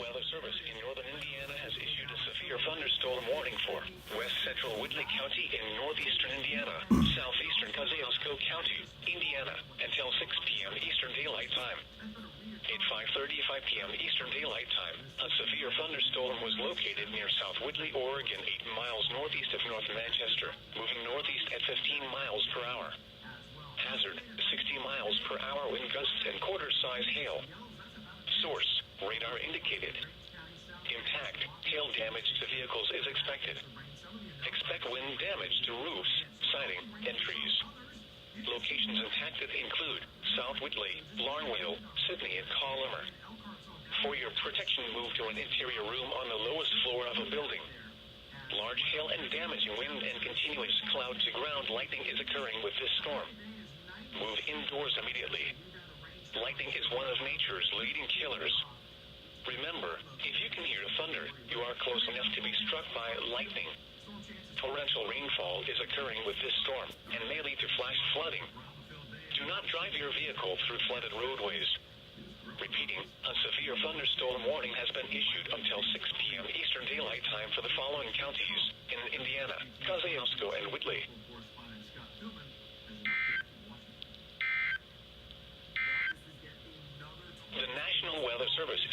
Weather Service in northern Indiana has issued a severe thunderstorm warning for west central Whitley County in northeastern Indiana, southeastern Kosciuszko County, Indiana, until 6 p.m. Eastern Daylight Time. At 5:35 p.m. Eastern Daylight Time, a severe thunderstorm was located near South Whitley, Oregon, 8 miles northeast of North Manchester, moving northeast at 15 miles per hour. Hazard, 60 miles per hour wind gusts and quarter-size hail. Source, radar indicated. Impact, hail damage to vehicles is expected. Expect wind damage to roofs, siding, and trees. Locations impacted include South Whitley, Larnwell, Sydney, and Collimer. For your protection, move to an interior room on the lowest floor of a building. Large hail and damaging wind and continuous cloud-to-ground lightning is occurring with this storm. Move indoors immediately. Lightning is one of nature's leading killers. Remember, if you can hear thunder, you are close enough to be struck by lightning. Torrential rainfall is occurring with this storm and may lead to flash flooding. Do not drive your vehicle through flooded roadways. Repeating, a severe thunderstorm warning has been issued until 6 p.m. Eastern Daylight Time for the following counties in Indiana, Kosciuszko, and Whitley. The National Weather Service